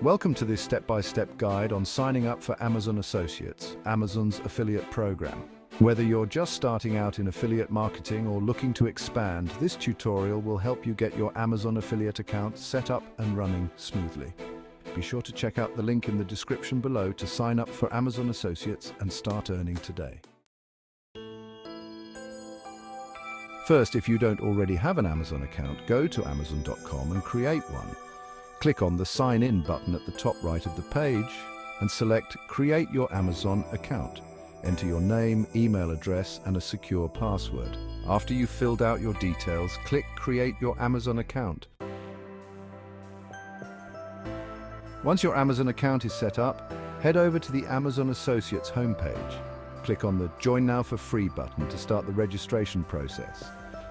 Welcome to this step-by-step guide on signing up for Amazon Associates, Amazon's affiliate program. Whether you're just starting out in affiliate marketing or looking to expand, this tutorial will help you get your Amazon affiliate account set up and running smoothly. Be sure to check out the link in the description below to sign up for Amazon Associates and start earning today. First, if you don't already have an Amazon account, go to Amazon.com and create one. Click on the Sign In button at the top right of the page and select Create Your Amazon Account. Enter your name, email address, and a secure password. After you've filled out your details, click Create Your Amazon Account. Once your Amazon account is set up, head over to the Amazon Associates homepage. Click on the Join Now for Free button to start the registration process.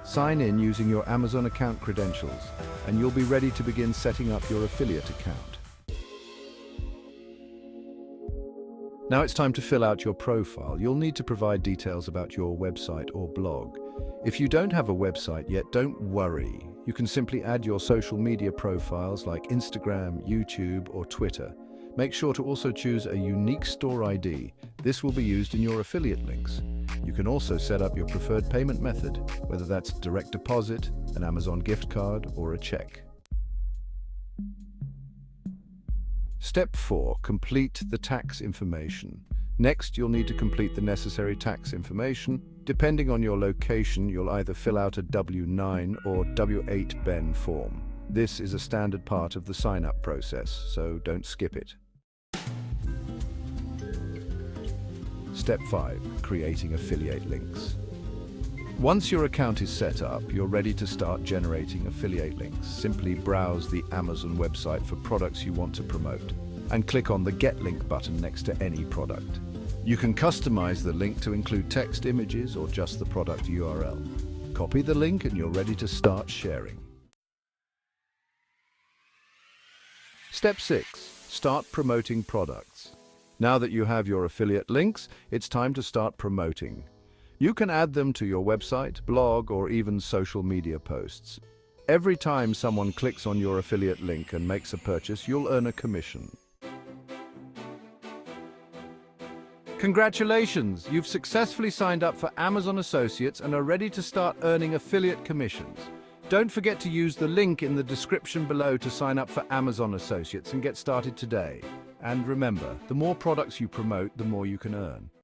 Sign in using your Amazon account credentials, and you'll be ready to begin setting up your affiliate account. Now it's time to fill out your profile. You'll need to provide details about your website or blog. If you don't have a website yet, don't worry. You can simply add your social media profiles like Instagram, YouTube, or Twitter. Make sure to also choose a unique store ID. This will be used in your affiliate links. You can also set up your preferred payment method, whether that's direct deposit, an Amazon gift card, or a check. Step 4. Complete the tax information. Next, you'll need to complete the necessary tax information. Depending on your location, you'll either fill out a W-9 or W-8 form. This is a standard part of the sign-up process, so don't skip it. Step 5. Creating affiliate links. Once your account is set up, you're ready to start generating affiliate links. Simply browse the Amazon website for products you want to promote and click on the Get Link button next to any product. You can customize the link to include text, images, or just the product URL. Copy the link and you're ready to start sharing. Step 6. Start promoting products. Now that you have your affiliate links, it's time to start promoting. You can add them to your website, blog, or even social media posts. Every time someone clicks on your affiliate link and makes a purchase, you'll earn a commission. Congratulations! You've successfully signed up for Amazon Associates and are ready to start earning affiliate commissions. Don't forget to use the link in the description below to sign up for Amazon Associates and get started today. And remember, the more products you promote, the more you can earn.